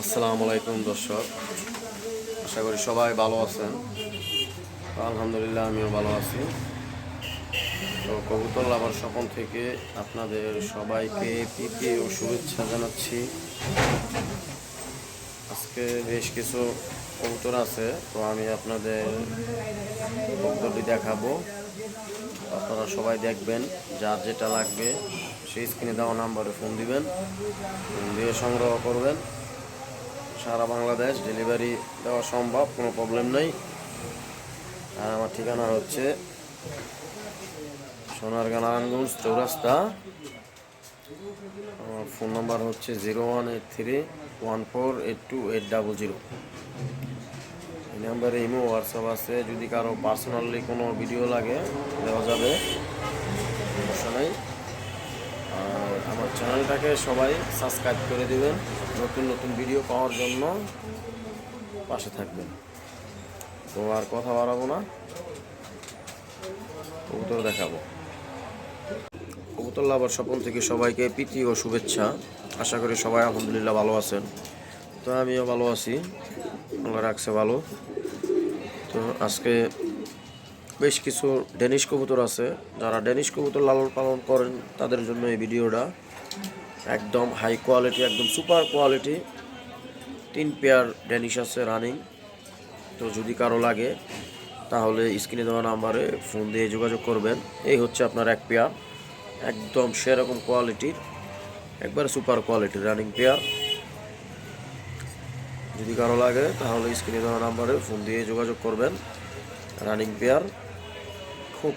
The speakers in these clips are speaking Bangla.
আসসালামু আলাইকুম দর্শক, আশা করি সবাই ভালো আছেন। আলহামদুলিল্লাহ আমিও ভালো আছি। তো কবুতর লাভার স্বপন থেকে আপনাদের সবাইকে প্রীতি ও শুভেচ্ছা জানাচ্ছি। আজকে বেশ কিছু কবুতর আছে, তো আমি আপনাদের কবুতরটি দেখাবো। আপনারা সবাই দেখবেন, যার যেটা লাগবে সেই স্ক্রিনে দেওয়া নাম্বারে ফোন দিবেন, ফোন দিয়ে সংগ্রহ করবেন। সারা বাংলাদেশ ডেলিভারি দেওয়া সম্ভব, কোনো প্রবলেম নেই। আর আমার ঠিকানা হচ্ছে সোনারগাঁ নারায়ণগঞ্জ চৌরাস্তা। আমার ফোন নাম্বার হচ্ছে 0183148280। এই নাম্বারে ইমো হোয়াটসঅ্যাপ আছে, যদি কারো পার্সোনালি কোনো ভিডিও লাগে দেওয়া যাবে, সমস্যা নেই। আর আমার চ্যানেলটাকে সবাই সাবস্ক্রাইব করে দেবেন, নতুন নতুন ভিডিও পাওয়ার জন্য পাশে থাকবেন। তো আর কথা বাড়াবো না, কবুতর দেখাবো। কবুতর লাভার স্বপন থেকে সবাইকে প্রীতি ও শুভেচ্ছা। আশা করি সবাই আলহামদুলিল্লাহ ভালো আছেন। তো আমিও ভালো আছি, আল্লাহ রাখছে ভালো। তো আজকে বেশ কিছু ডেনিশ কবুতর আছে, যারা ডেনিশ কবুতর লালন পালন করেন তাদের জন্য এই ভিডিওটা। একদম হাই কোয়ালিটি, একদম সুপার কোয়ালিটি 3 পেয়ার ডেনিশ আছে রানিং। তো যদি কারো লাগে তাহলে স্ক্রিনে দেওয়া নাম্বারে ফোন দিয়ে যোগাযোগ করবেন। এই হচ্ছে আপনার এক পেয়ার, একদম সেরকম কোয়ালিটির, একবারে সুপার কোয়ালিটির রানিং পেয়ার। যদি কারো লাগে তাহলে স্ক্রিনে দেওয়া নাম্বারে ফোন দিয়ে যোগাযোগ করবেন। রানিং পেয়ার, খুব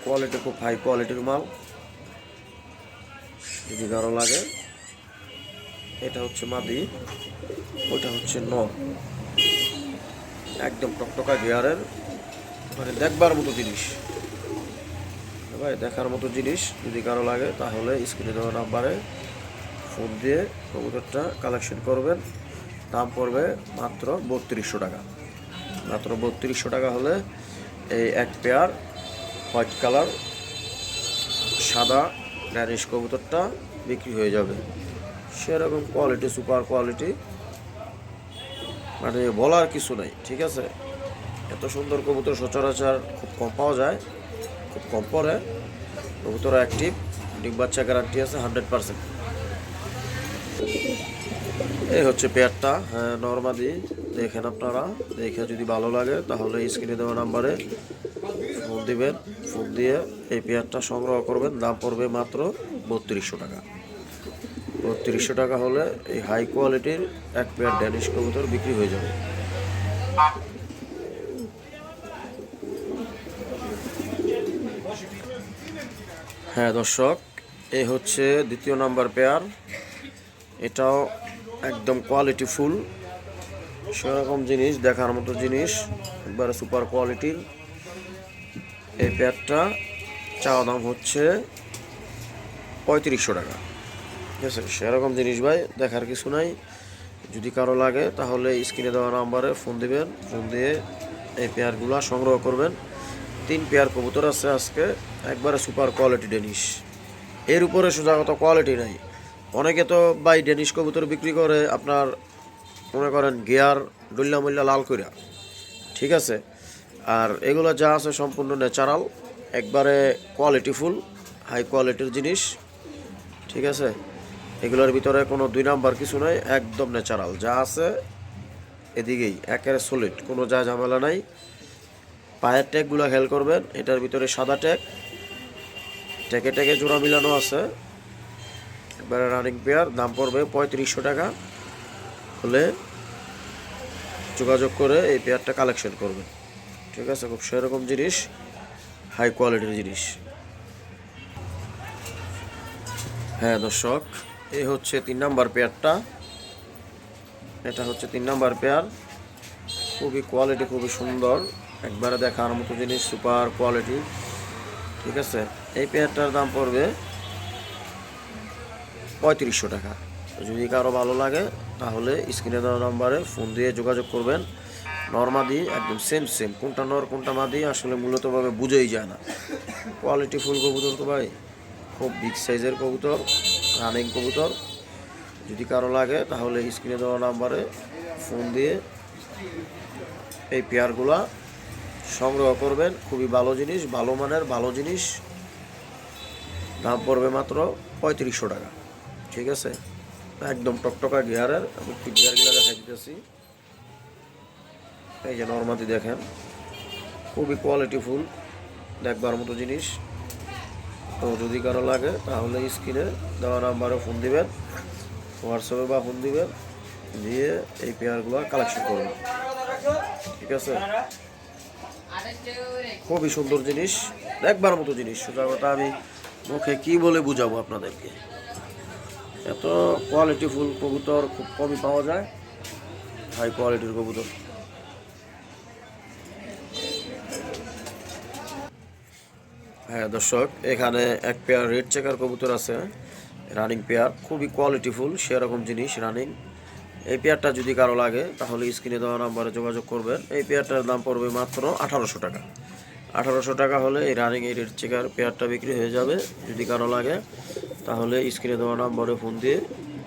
কোয়ালিটি, খুব হাই কোয়ালিটির মাল। যদি কারো লাগে, এটা হচ্ছে মাদি, ওইটা হচ্ছে নর। একদম টকটকা গিয়ারের, মানে দেখবার মতো জিনিস ভাই, দেখার মতো জিনিস। যদি কারো লাগে তাহলে স্ক্রিনে দেওয়া নাম্বারে ফোন দিয়ে কবুতরটা কালেকশন করবেন। দাম পড়বে মাত্র 3200 টাকা। মাত্র 3200 টাকা হলে এই এক পেয়ার হোয়াইট কালার সাদা ড্যানিশ কবুতরটা বিক্রি হয়ে যাবে। সেরকম কোয়ালিটি, সুপার কোয়ালিটি, মানে বলার কিছু নাই। ঠিক আছে, এত সুন্দর কবুতর সচরাচর খুব কম পাওয়া যায়, খুব কম পড়ে। কবুতর অ্যাক্টিভ, ডিম বাচ্চা গ্যারান্টি আছে 100%। এই হচ্ছে পেয়ারটা, হ্যাঁ নরমাদি। দেখেন আপনারা, দেখে যদি ভালো লাগে তাহলে স্ক্রিনে দেওয়া নাম্বারে ফোন দিবেন, ফোন দিয়ে এই পেয়ারটা সংগ্রহ করবেন। দাম পড়বে মাত্র 3200 টাকা। 3200 টাকা হলে এই হাই কোয়ালিটির এক পেয়ার ড্যানিশ কবুতর বিক্রি হয়ে যাবে। হ্যাঁ দর্শক, এই হচ্ছে দ্বিতীয় নাম্বার পেয়ার। এটাও একদম কোয়ালিটি ফুল, সেরকম জিনিস, দেখার মতো জিনিস, একবারে সুপার কোয়ালিটির। এই পেয়ারটা চাওয়া দাম হচ্ছে 3500 টাকা। ঠিক আছে, সেরকম জিনিস ভাই, দেখার কিছু নাই। যদি কারো লাগে তাহলে স্ক্রিনে দেওয়া নাম্বারে ফোন দিবেন, ফোন দিয়ে এই পেয়ারগুলো সংগ্রহ করবেন। 3 পেয়ার কবুতর আছে আজকে, একবারে সুপার কোয়ালিটি ডেনিশ। এর উপরে সোজা কথা কোয়ালিটি নাই। অনেকে তো ভাই ডেনিশ কবুতর বিক্রি করে আপনার মনে করেন গিয়ার ডুল্লা মুল্লা লাল কইরা। ঠিক আছে, আর এগুলো যা আছে সম্পূর্ণ ন্যাচারাল, একবারে কোয়ালিটিফুল, হাই কোয়ালিটির জিনিস। ঠিক আছে, এগুলোর ভিতরে কোনো 2 নাম্বার কিছু নাই, একদম ন্যাচারাল যা আছে এদিকেই একেবারে সলিড, কোনো যা ঝামেলা নাই। পায়ের ট্যাগগুলো খেয়াল করবেন, এটার ভিতরে সাদা ট্যাগ, ট্যাগে ট্যাগে জোড়া মিলানো আছে। একবারে রানিং পেয়ার, দাম পড়বে 3500 টাকা হলে যোগাযোগ করে এই পেয়ারটা কালেকশন করবেন। ঠিক আছে, খুব সেরকম জিনিস, হাই কোয়ালিটির জিনিস। হ্যাঁ দর্শক, এই হচ্ছে 3 নাম্বার পেয়ারটা। এটা হচ্ছে 3 নাম্বার পেয়ার, খুবই কোয়ালিটি, খুবই সুন্দর, একবারে দেখার মতো জিনিস, সুপার কোয়ালিটি। ঠিক আছে, এই পেয়ারটার দাম পড়বে 3500 টাকা। যদি কারো ভালো লাগে তাহলে স্ক্রিনে দেওয়া নাম্বারে ফোন দিয়ে যোগাযোগ করবেন। নরমাদি একদম সেম সেম, কোনটা নর কোনটা মাদি আসলে মূলতভাবে বুঝেই যায় না। কোয়ালিটি ফুল কবুতর তো ভাই, খুব বিগ সাইজের কবুতর, রানিং কবুতর। যদি কারো লাগে তাহলে স্ক্রিনে দেওয়া নাম্বারে ফোন দিয়ে এই পেয়ারগুলা সংগ্রহ করবেন। খুবই ভালো জিনিস, ভালো মানের ভালো জিনিস। দাম পড়বে মাত্র 3500 টাকা। ঠিক আছে, একদম টকটকা গিয়ারের। আমি একটু গিয়ারগুলো দেখা দিতেছি। এই যে নরমাদি দেখেন, খুবই কোয়ালিটিফুল, দেখবার মতো জিনিস। তো যদি কারো লাগে তাহলে স্ক্রিনে দেওয়া নাম্বারে ফোন দিবেন, হোয়াটসঅ্যাপে বা ফোন দিবেন, দিয়ে এই পেয়ারগুলো কালেকশন করবেন। ঠিক আছে, খুবই সুন্দর জিনিস, দেখবার মতো জিনিস। সোজা কথা আমি মুখে কি বলে বুঝাবো আপনাদেরকে। এত কোয়ালিটিফুল কবুতর খুব কমই পাওয়া যায়, হাই কোয়ালিটির কবুতর। হ্যাঁ দর্শক, এখানে এক পেয়ার রেড চেকার কবুতর আছে, রানিং পেয়ার, খুবই কোয়ালিটিফুল সেরকম জিনিস রানিং। এই পেয়ারটা যদি কারো লাগে তাহলে স্ক্রিনে দেওয়া নাম্বারে যোগাযোগ করবেন। এই পেয়ারটার দাম পড়বে মাত্র 1800 টাকা। 1800 টাকা হলে এই রানিং এই রেড চেকার পেয়ারটা বিক্রি হয়ে যাবে। যদি কারো লাগে তাহলে স্ক্রিনে দেওয়া নাম্বারে ফোন দিয়ে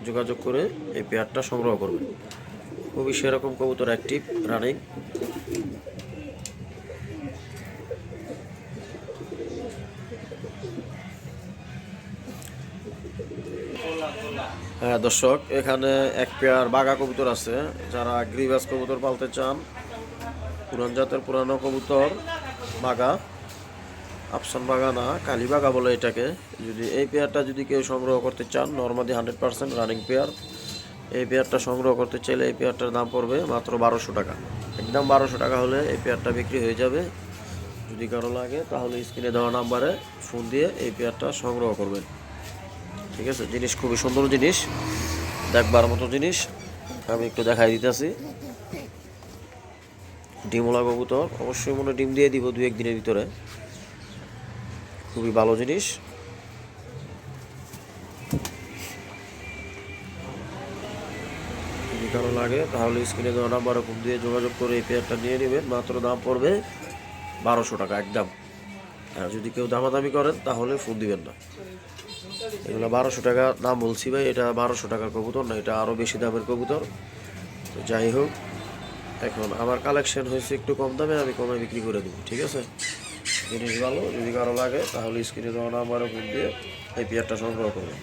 যোগাযোগ করে এই পেয়ারটা সংগ্রহ করবেন। খুবই সেরকম কবুতর, অ্যাক্টিভ, রানিং। হ্যাঁ দর্শক, এখানে এক পেয়ার বাঘা কবুতর আছে। যারা গ্রিবাস কবুতর পালতে চান, পুরান জাতের পুরানো কবুতর, বাঘা, আফসান বাঘা না, কালী বাঘা বলে এটাকে। যদি এই পেয়ারটা যদি কেউ সংগ্রহ করতে চান, নর্মালি 100% রানিং পেয়ার। এই পেয়ারটা সংগ্রহ করতে চাইলে এই পেয়ারটার দাম পড়বে মাত্র 1200 টাকা। একদম 1200 টাকা হলে এই পেয়ারটা বিক্রি হয়ে যাবে। যদি কারো লাগে তাহলে স্ক্রিনে দেওয়া নাম্বারে ফোন দিয়ে এই পেয়ারটা সংগ্রহ করবেন। ঠিক আছে, জিনিস খুবই সুন্দর জিনিস, দেখবার মতো জিনিস। আমি একটু দেখাই দিতেছি। ডিমওয়ালা কবুতর, অবশ্যই মনে ডিম দিয়ে দিব 2-1 দিনের ভিতরে। খুবই ভালো জিনিস। যদি কারো লাগে তাহলে স্ক্রিনে দেওয়া নাম্বারে ফোন দিয়ে যোগাযোগ করে এই পেয়ারটা নিয়ে নেবেন। মাত্র দাম পড়বে 1200 টাকা একদম। আর যদি কেউ দামাদামি করেন তাহলে ফোন দিবেন না। এগুলো 1200 টাকা দাম বলছি ভাই, এটা 1200 টাকার কবুতর না, এটা আরও বেশি দামের কবুতর। তো যাই হোক, এখন আমার কালেকশন হয়েছে একটু কম দামে, আমি কমে বিক্রি করে দেবো। ঠিক আছে, জিনিস ভালো। যদি কারো লাগে তাহলে স্ক্রিনে দেওয়া নাম্বারে ফোন দিয়ে এই পেয়ারটা সংগ্রহ করবেন।